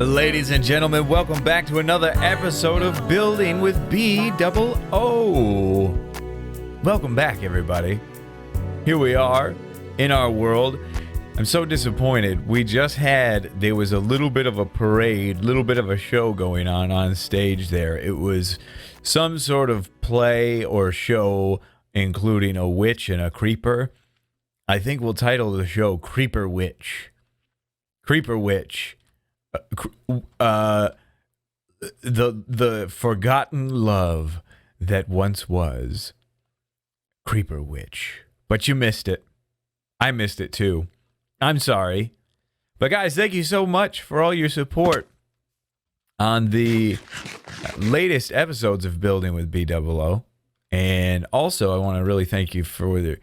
Ladies and gentlemen, welcome back to another episode of Building with BdoubleO. Welcome back, everybody. Here we are in our world. I'm so disappointed. There was a little bit of a parade, little bit of a show going on stage there. It was some sort of play or show, including a witch and a creeper. I think we'll title the show Creeper Witch. Creeper Witch. The forgotten love that once was. Creeper Witch. But you missed it. I missed it too. I'm sorry. But guys, thank you so much for all your support on the latest episodes of Building with BdoubleO. And also, I want to really thank you for the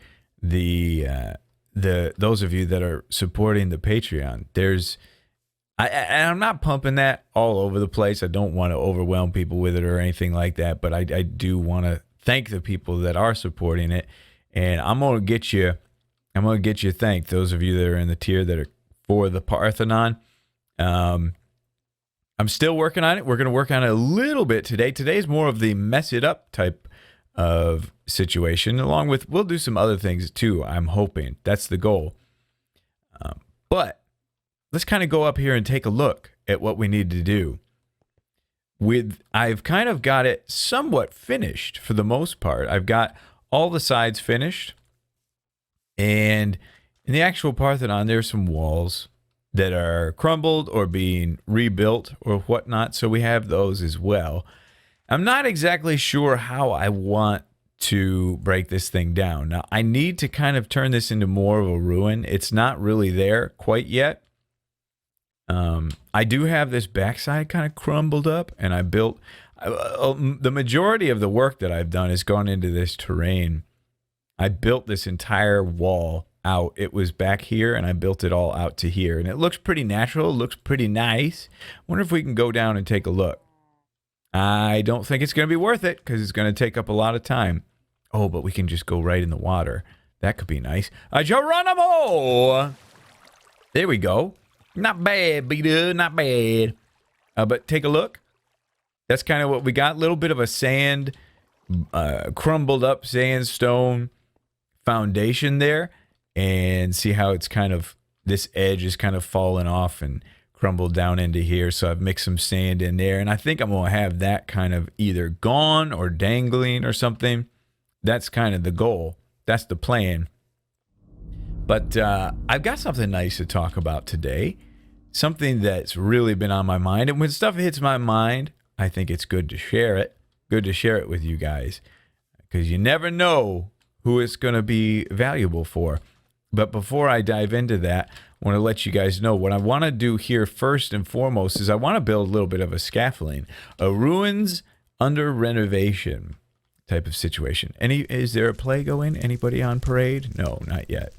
those of you that are supporting the Patreon. I'm not pumping that all over the place. I don't want to overwhelm people with it or anything like that, but I do want to thank the people that are supporting it. And I'm gonna get you thanked. Those of you that are in the tier that are for the Parthenon. I'm still working on it. We're gonna work on it a little bit today. Today's more of the mess it up type of situation, along with we'll do some other things too. I'm hoping that's the goal. But let's kind of go up here and take a look at what we need to do. I've kind of got it somewhat finished for the most part. I've got all the sides finished. And in the actual Parthenon, there's some walls that are crumbled or being rebuilt or whatnot. So we have those as well. I'm not exactly sure how I want to break this thing down. Now, I need to kind of turn this into more of a ruin. It's not really there quite yet. I do have this backside kind of crumbled up, and I built the majority of the work that I've done has gone into this terrain. I built this entire wall out. It was back here, and I built it all out to here, and it looks pretty natural. It looks pretty nice. Wonder if we can go down and take a look. I don't think it's going to be worth it because it's going to take up a lot of time. Oh, but we can just go right in the water. That could be nice. Geronimo! There we go. Not bad, B-Dub, not bad. But take a look. That's kind of what we got. A little bit of a sand, crumbled up sandstone foundation there. And see how it's kind of, this edge is kind of falling off and crumbled down into here. So I've mixed some sand in there. And I think I'm going to have that kind of either gone or dangling or something. That's kind of the goal. That's the plan. But I've got something nice to talk about today. Something that's really been on my mind. And when stuff hits my mind, I think it's good to share it. Good to share it with you guys. Because you never know who it's going to be valuable for. But before I dive into that, I want to let you guys know what I want to do here first and foremost is I want to build a little bit of a scaffolding. A ruins under renovation type of situation. Is there a play going? Anybody on parade? No, not yet.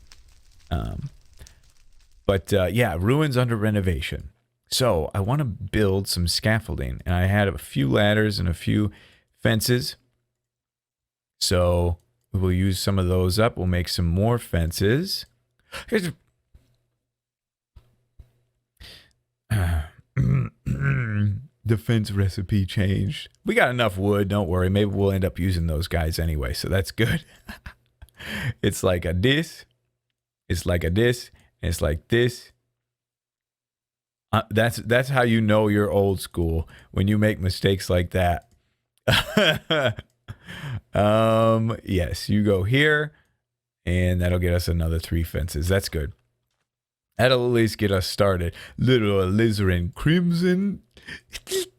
Yeah, ruins under renovation. So I want to build some scaffolding, and I had a few ladders and a few fences. So we will use some of those up. We'll make some more fences. The fence recipe changed. We got enough wood. Don't worry. Maybe we'll end up using those guys anyway. So that's good. It's like a this. It's like a this. And it's like this. That's how you know you're old school, when you make mistakes like that. Yes, you go here, and that'll get us another 3 fences. That's good. That'll at least get us started. Little alizarin crimson.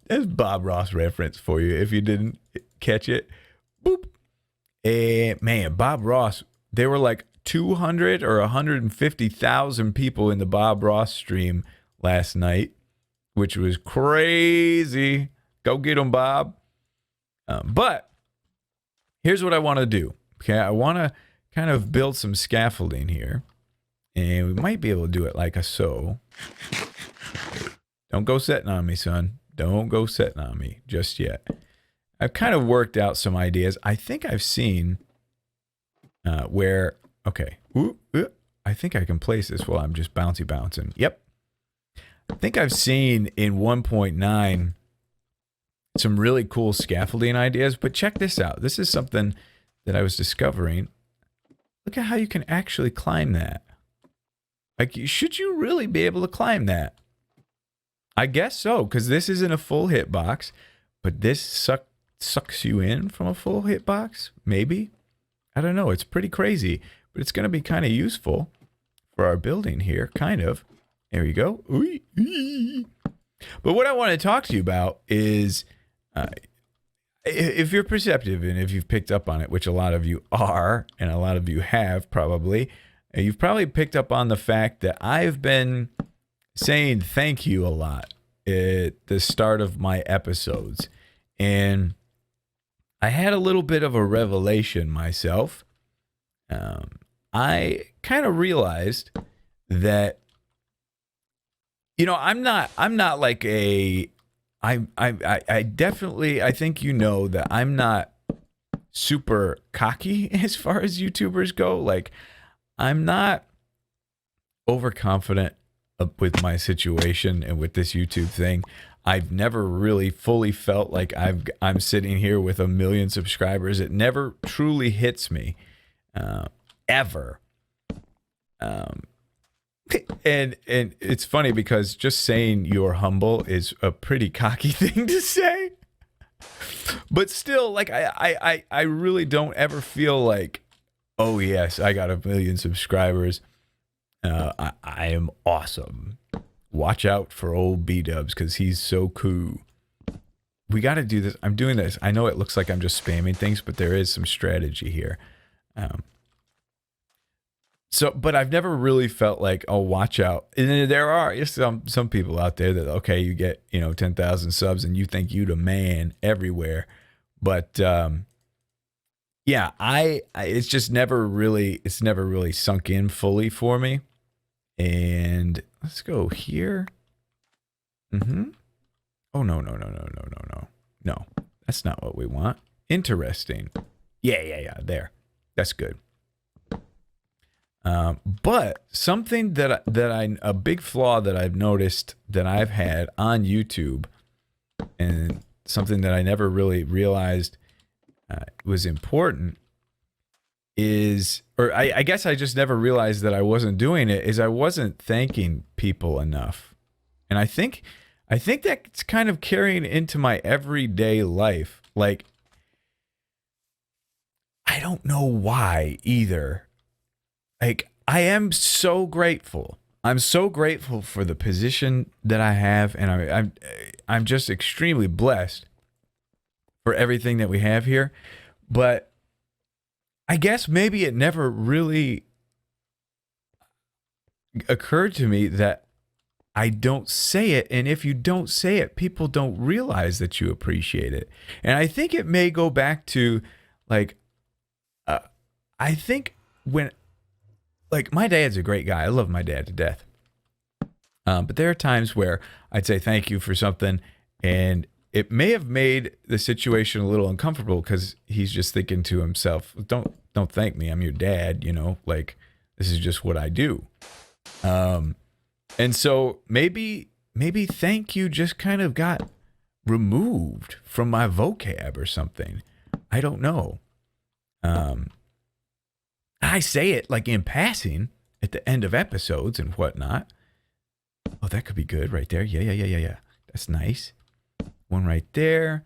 That's Bob Ross reference for you if you didn't catch it. Boop. And man, Bob Ross, they were like 200 or 150,000 people in the Bob Ross stream last night, which was crazy. Go get them, Bob. But here's what I want to do. Okay, I want to kind of build some scaffolding here, and we might be able to do it like a so. Don't go setting on me, son. Don't go setting on me just yet. I've kind of worked out some ideas. I think I've seen where, okay, I think I can place this while I'm just bouncing. Yep. I think I've seen in 1.9 some really cool scaffolding ideas, but check this out. This is something that I was discovering. Look at how you can actually climb that. Like, should you really be able to climb that? I guess so, because this isn't a full hitbox, but this sucks you in from a full hitbox, maybe? I don't know. It's pretty crazy, but it's going to be kind of useful for our building here, kind of. There you go. But what I want to talk to you about is if you're perceptive and if you've picked up on it, which a lot of you are, and a lot of you have probably, you've probably picked up on the fact that I've been saying thank you a lot at the start of my episodes. And I had a little bit of a revelation myself. I kind of realized that, you know, I'm not like I definitely, I think you know that I'm not super cocky as far as YouTubers go. Like, I'm not overconfident with my situation and with this YouTube thing. I've never really fully felt like I'm sitting here with 1 million subscribers. It never truly hits me, ever. And it's funny because just saying you're humble is a pretty cocky thing to say. But still, like, I really don't ever feel like, oh yes, I got 1 million subscribers. I am awesome. Watch out for old B-dubs because he's so cool. We got to do this. I'm doing this. I know it looks like I'm just spamming things, but there is some strategy here. But I've never really felt like, oh, watch out. And there are some people out there that, okay, you get, 10,000 subs and you think you the man everywhere. But yeah, it's just never really sunk in fully for me. And let's go here. Oh, no. No, that's not what we want. Interesting. Yeah. There. That's good. But something a big flaw that I've noticed that I've had on YouTube, and something that I never really realized was important is, or I guess I just never realized that I wasn't doing it, is I wasn't thanking people enough. And I think that's kind of carrying into my everyday life. Like, I don't know why either. Like, I am so grateful. I'm so grateful for the position that I have, and I'm just extremely blessed for everything that we have here. But I guess maybe it never really occurred to me that I don't say it, and if you don't say it, people don't realize that you appreciate it. And I think it may go back to, like, I think when, like, my dad's a great guy. I love my dad to death. But there are times where I'd say thank you for something, and it may have made the situation a little uncomfortable because he's just thinking to himself, don't thank me. I'm your dad, like, this is just what I do. And so maybe thank you just kind of got removed from my vocab or something. I don't know. I say it like in passing at the end of episodes and whatnot. Oh, that could be good right there. Yeah. That's nice. One right there.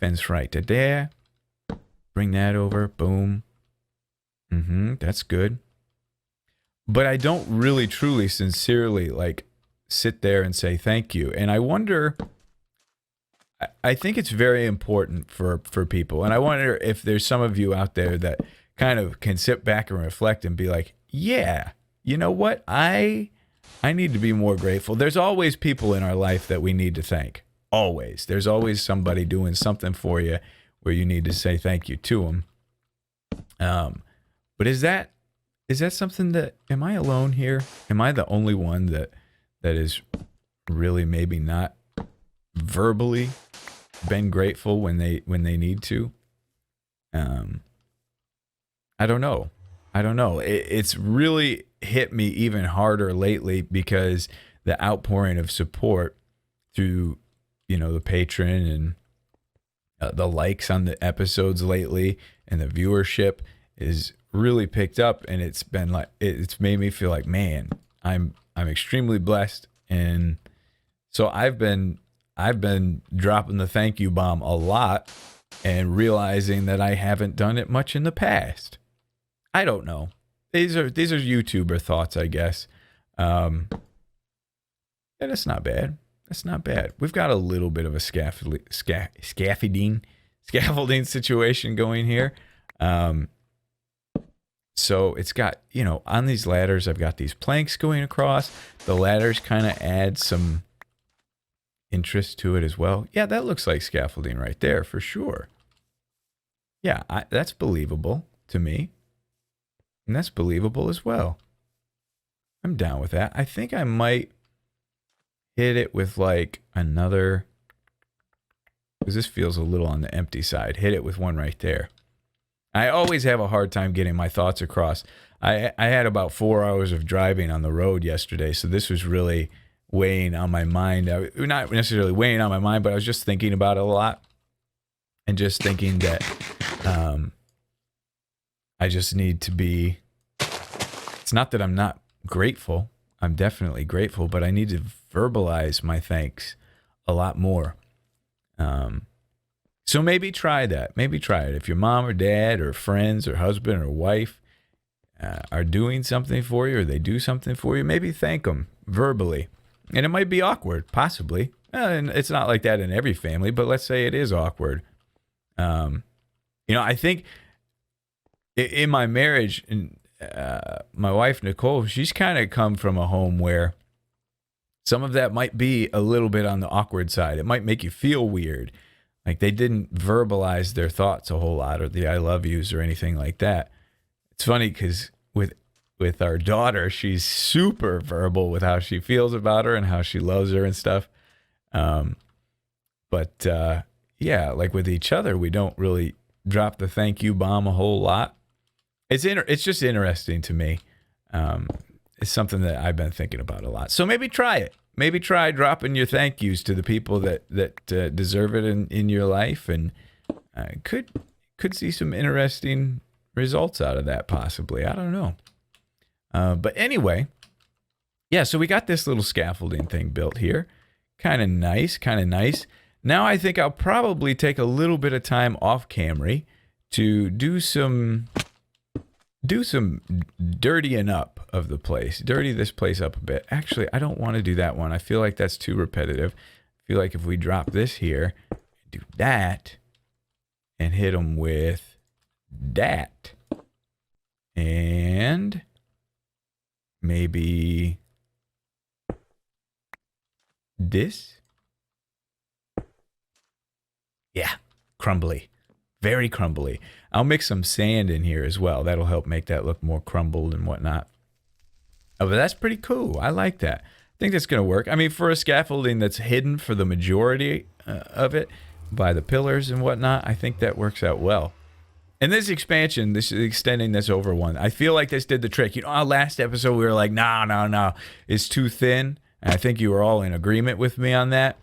Fence right to there. Bring that over. Boom. That's good. But I don't really, truly, sincerely, like, sit there and say thank you. And I wonder, I think it's very important for people. And I wonder if there's some of you out there that kind of can sit back and reflect and be like, yeah, you know what? I need to be more grateful. There's always people in our life that we need to thank. Always. There's always somebody doing something for you where you need to say thank you to them. But is that something that, am I alone here? Am I the only one that is really maybe not verbally been grateful when they need to? I don't know. It's really hit me even harder lately because the outpouring of support through, the patron and the likes on the episodes lately, and the viewership is really picked up, and it's made me feel like, man, I'm extremely blessed. And so I've been dropping the thank you bomb a lot and realizing that I haven't done it much in the past. I don't know. These are YouTuber thoughts, I guess. And it's not bad. That's not bad. We've got a little bit of a scaffolding situation going here. So it's got, on these ladders, I've got these planks going across. The ladders kind of add some interest to it as well. Yeah, that looks like scaffolding right there for sure. Yeah, that's believable to me. And that's believable as well. I'm down with that. I think I might hit it with like another, because this feels a little on the empty side. Hit it with one right there. I always have a hard time getting my thoughts across. I had about 4 hours of driving on the road yesterday, so this was really weighing on my mind. Not necessarily weighing on my mind, but I was just thinking about it a lot, and just thinking that I just need to be, it's not that I'm not grateful. I'm definitely grateful, but I need to verbalize my thanks a lot more. So maybe try that. Maybe try it. If your mom or dad or friends or husband or wife are doing something for you, or they do something for you, maybe thank them verbally. And it might be awkward, possibly. And it's not like that in every family, but let's say it is awkward. I think in my marriage, my wife, Nicole, she's kind of come from a home where some of that might be a little bit on the awkward side. It might make you feel weird. Like they didn't verbalize their thoughts a whole lot, or the I love yous or anything like that. It's funny because with our daughter, she's super verbal with how she feels about her and how she loves her and stuff. But like with each other, we don't really drop the thank you bomb a whole lot. It's just interesting to me. It's something that I've been thinking about a lot. So maybe try it. Maybe try dropping your thank yous to the people that deserve it in your life, and could see some interesting results out of that, possibly. I don't know. But anyway, yeah, so we got this little scaffolding thing built here. Kind of nice. Now I think I'll probably take a little bit of time off Camry to do some dirtying up of the place. Dirty this place up a bit. Actually, I don't want to do that one. I feel like that's too repetitive. I feel like if we drop this here, do that, and hit them with that, and maybe this. Yeah, crumbly. Very crumbly. I'll mix some sand in here as well. That'll help make that look more crumbled and whatnot. But that's pretty cool. I like that. I think that's going to work. I mean, for a scaffolding that's hidden for the majority of it by the pillars and whatnot, I think that works out well. And this expansion, this extending this over one, I feel like this did the trick. Last episode we were like, no, it's too thin. And I think you were all in agreement with me on that.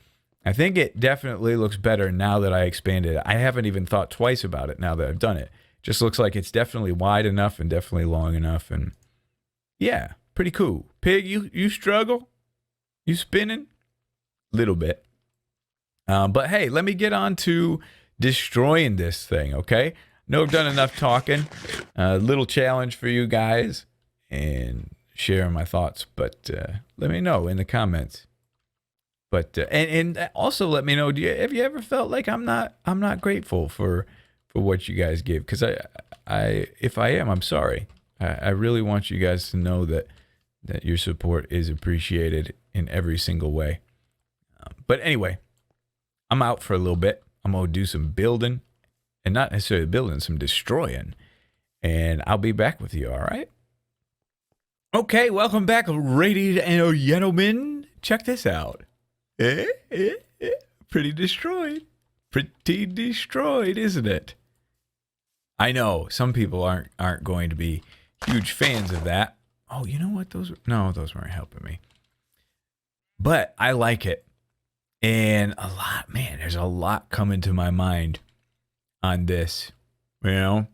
I think it definitely looks better now that I expanded it. I haven't even thought twice about it now that I've done it. Just looks like it's definitely wide enough and definitely long enough. And yeah, pretty cool. Pig, you struggle? You spinning? Little bit. But hey, let me get on to destroying this thing, okay? No, I've done enough talking. Little challenge for you guys and sharing my thoughts. But let me know in the comments. But and also let me know, have you ever felt like I'm not grateful for what you guys give? Because I if I am, I'm sorry. I really want you guys to know that your support is appreciated in every single way. But anyway, I'm out for a little bit. I'm gonna do some building, and not necessarily building, some destroying. And I'll be back with you. All right. Okay, welcome back, ladies and gentlemen. Check this out. Pretty destroyed, isn't it? I know some people aren't going to be huge fans of that. Oh, you know what? Those weren't helping me. but I like it. And there's a lot coming to my mind on this. You know,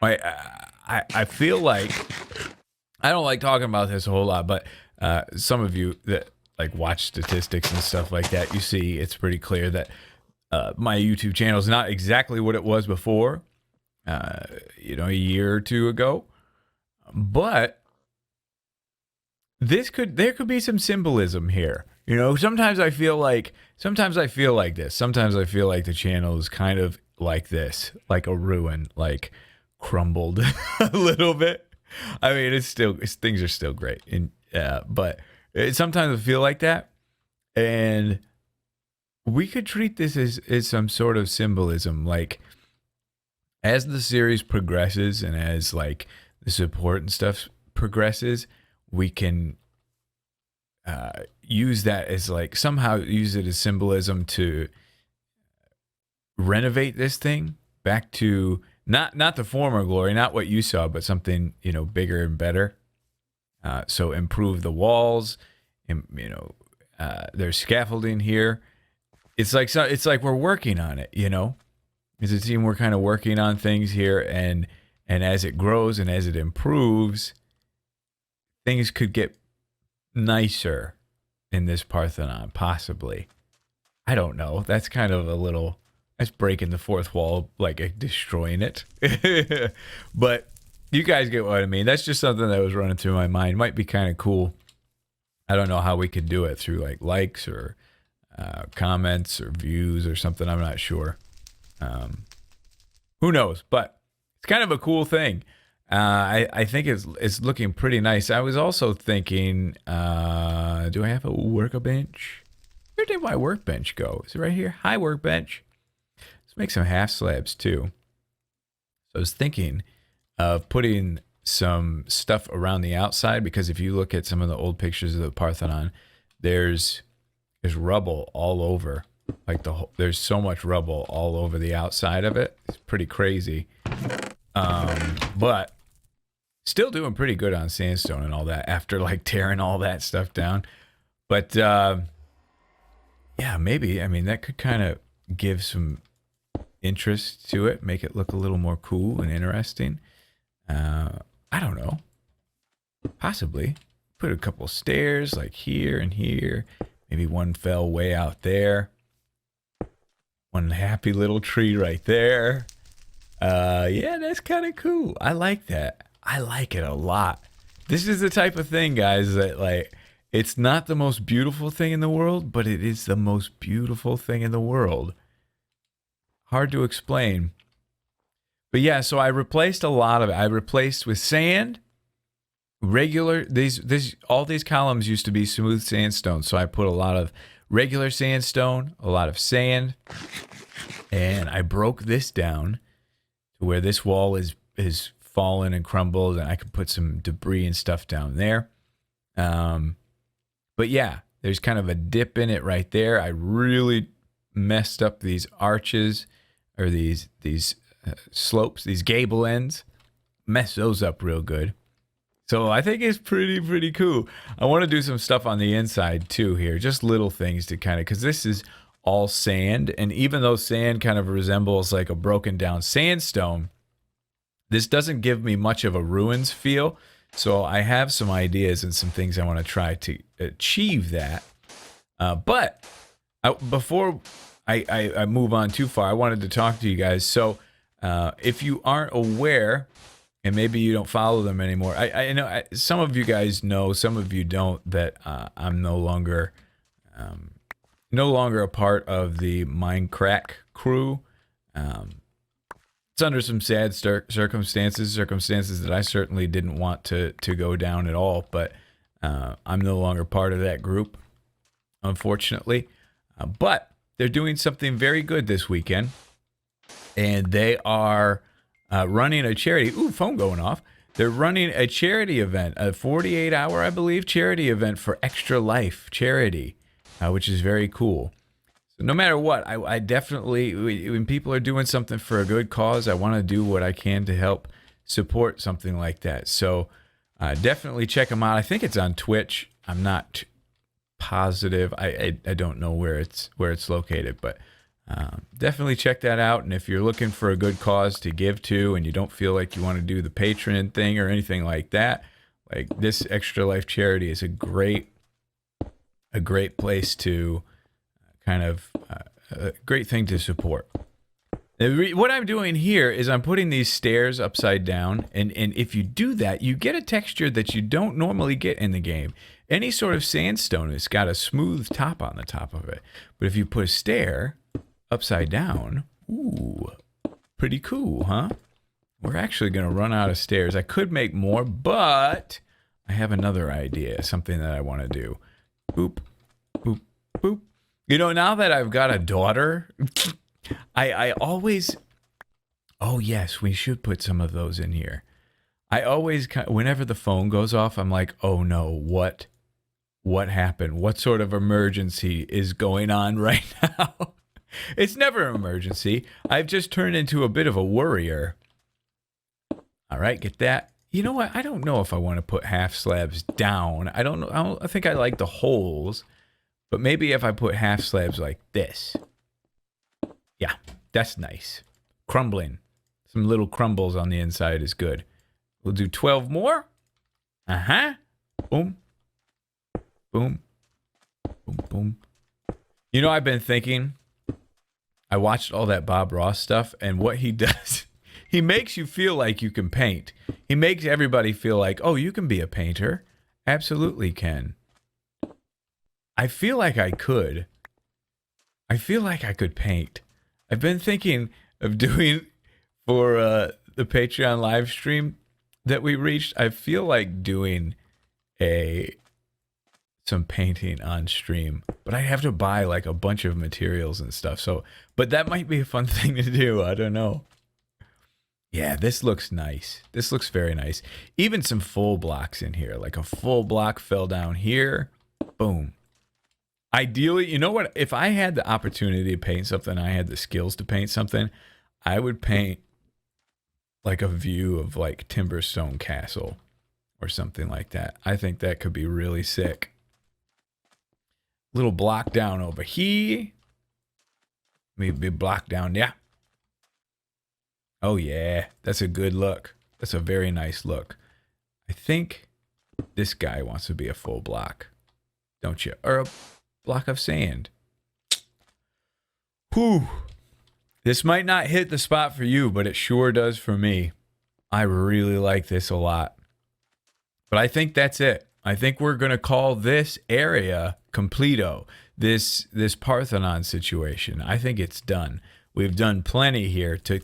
I feel like I don't like talking about this a whole lot, but some of you that like watch statistics and stuff like that, you see it's pretty clear that my YouTube channel is not exactly what it was before, a year or two ago, but there could be some symbolism here. Sometimes I feel like this. Sometimes I feel like the channel is kind of like this, like a ruin, like crumbled a little bit. I mean, things are still great, but sometimes I feel like that, and we could treat this as some sort of symbolism, like as the series progresses and as like the support and stuff progresses, we can use that as like somehow use it as symbolism to renovate this thing back to not the former glory, not what you saw, but something bigger and better. So improve the walls, and there's scaffolding here. It's like we're working on it. As a team, we're kind of working on things here, and as it grows and as it improves, things could get nicer in this Parthenon, possibly. I don't know. That's kind of that's breaking the fourth wall, like destroying it. But you guys get what I mean. That's just something that was running through my mind. Might be kind of cool. I don't know how we could do it through like likes or comments or views or something. I'm not sure. Who knows? But it's kind of a cool thing. I think it's looking pretty nice. I was also thinking, do I have a workbench? Where did my workbench go? Is it right here? Hi, workbench. Let's make some half slabs too. So I was thinking of putting some stuff around the outside, because if you look at some of the old pictures of the Parthenon, there's rubble all over. Like there's so much rubble all over the outside of it. It's pretty crazy. But still doing pretty good on sandstone and all that after like tearing all that stuff down. But yeah, maybe, I mean, that could kind of give some interest to it, make it look a little more cool and interesting. I don't know. Possibly put a couple stairs like here and here. Maybe one fell way out there. One happy little tree right there. Yeah, that's kind of cool. I like that. I like it a lot. This is the type of thing, guys, that like, it's not the most beautiful thing in the world, but it is the most beautiful thing in the world. Hard to explain. But yeah, so I replaced a lot of it. I replaced with sand, regular, all these columns used to be smooth sandstone. So I put a lot of regular sandstone, a lot of sand, and I broke this down to where this wall is fallen and crumbled, and I could put some debris and stuff down there. But yeah, there's kind of a dip in it right there. I really messed up these arches, or these slopes, these gable ends. Messed those up real good. So I think it's pretty cool. I want to do some stuff on the inside too here, just little things to kind of, because this is all sand, and even though sand kind of resembles like a broken down sandstone, this doesn't give me much of a ruins feel. So I have some ideas and some things I want to try to achieve that. But before I move on too far, I wanted to talk to you guys. So if you aren't aware, and maybe you don't follow them anymore, I know some of you guys know, some of you don't, that I'm no longer a part of the Minecraft crew. It's under some sad circumstances that I certainly didn't want to go down at all, but I'm no longer part of that group, unfortunately. But they're doing something very good this weekend, and they are running a charity. Ooh, phone going off. They're running a charity event, a 48-hour, I believe, charity event for Extra Life charity, which is very cool. So no matter what, I definitely, when people are doing something for a good cause, I want to do what I can to help support something like that. So definitely check them out. I think it's on Twitch. I'm not positive. I don't know where it's located, but definitely check that out. And if you're looking for a good cause to give to, and you don't feel like you want to do the patron thing or anything like that, like this Extra Life charity is a great place to kind of a great thing to support. What I'm doing here is I'm putting these stairs upside down, and if you do that, you get a texture that you don't normally get in the game. Any sort of sandstone has got a smooth top on the top of it. But if you put a stair upside down, ooh, pretty cool, huh? We're actually going to run out of stairs. I could make more, but I have another idea, something that I want to do. Boop, boop, boop. You know, now that I've got a daughter, I always, oh yes, we should put some of those in here. I always, whenever the phone goes off, I'm like, oh no, what happened? What sort of emergency is going on right now? It's never an emergency. I've just turned into a bit of a worrier. All right, get that. You know what? I don't know if I want to put half slabs down. I don't know. I think I like the holes, but maybe if I put half slabs like this. Yeah, that's nice. Crumbling. Some little crumbles on the inside is good. We'll do 12 more. Uh-huh. Boom. Boom. Boom, boom. You know, I've been thinking, I watched all that Bob Ross stuff, and what he does, he makes you feel like you can paint. He makes everybody feel like, oh, you can be a painter. Absolutely can. I feel like I could. I feel like I could paint. I've been thinking of doing for the Patreon live stream that we reached. I feel like doing some painting on stream, but I have to buy like a bunch of materials and stuff. So, but that might be a fun thing to do. I don't know. Yeah, this looks nice. This looks very nice. Even some full blocks in here, like a full block fell down here. Boom. Ideally, you know what? If I had the opportunity to paint something, I had the skills to paint something, I would paint like a view of like Timberstone Castle or something like that. I think that could be really sick. Little block down over here. Maybe block down there. Oh yeah, that's a good look. That's a very nice look. I think this guy wants to be a full block, don't you? Or a block of sand. Whew. This might not hit the spot for you, but it sure does for me. I really like this a lot. But I think that's it. I think we're going to call this area completo. This Parthenon situation. I think it's done. We've done plenty here to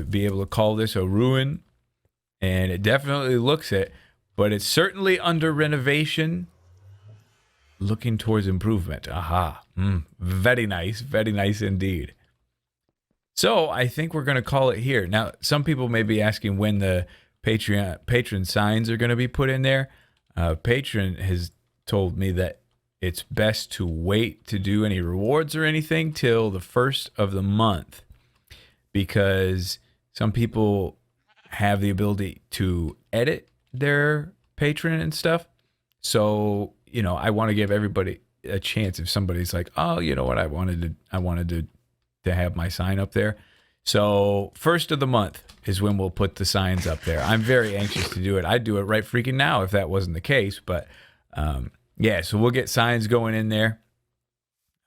be able to call this a ruin. And it definitely looks it. But it's certainly under renovation. Looking towards improvement. Aha. Very nice. Very nice indeed. So I think we're going to call it here. Now, some people may be asking when the patron signs are going to be put in there. Patron has told me that it's best to wait to do any rewards or anything till the first of the month, because some people have the ability to edit their patron and stuff. So, you know, I want to give everybody a chance. If somebody's like, oh, you know what, I wanted to have my sign up there. So first of the month is when we'll put the signs up there. I'm very anxious to do it. I'd do it right freaking now if that wasn't the case. But yeah, so we'll get signs going in there.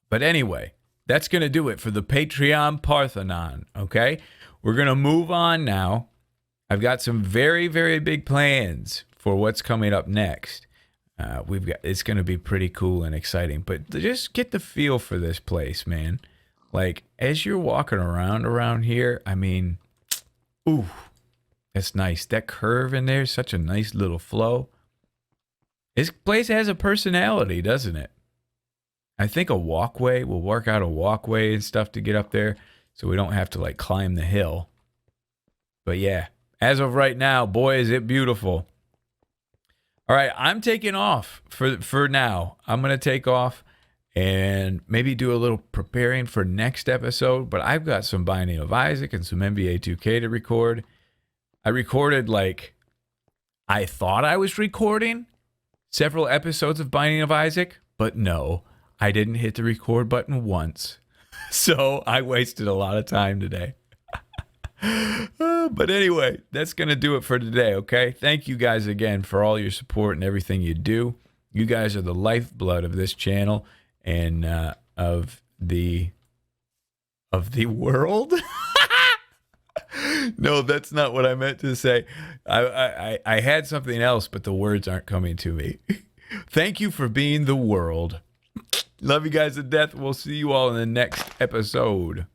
But anyway, that's going to do it for the Patreon Parthenon, okay? We're going to move on now. I've got some very, very big plans for what's coming up next. It's going to be pretty cool and exciting. But just get the feel for this place, man. Like, as you're walking around here, I mean, ooh, that's nice. That curve in there is such a nice little flow. This place has a personality, doesn't it? I think a walkway, we'll work out a walkway and stuff to get up there so we don't have to, like, climb the hill. But, yeah, as of right now, boy, is it beautiful. All right, I'm taking off for now. I'm going to take off and maybe do a little preparing for next episode. But I've got some Binding of Isaac and some NBA 2K to record. I recorded, like, I thought I was recording several episodes of Binding of Isaac, But no, I didn't hit the record button once. So I wasted a lot of time today. But anyway, that's going to do it for today, okay? Thank you guys again for all your support and everything you do. You guys are the lifeblood of this channel and of the world. No, that's not what I meant to say. I had something else, but the words aren't coming to me. Thank you for being the world. Love you guys to death. We'll see you all in the next episode.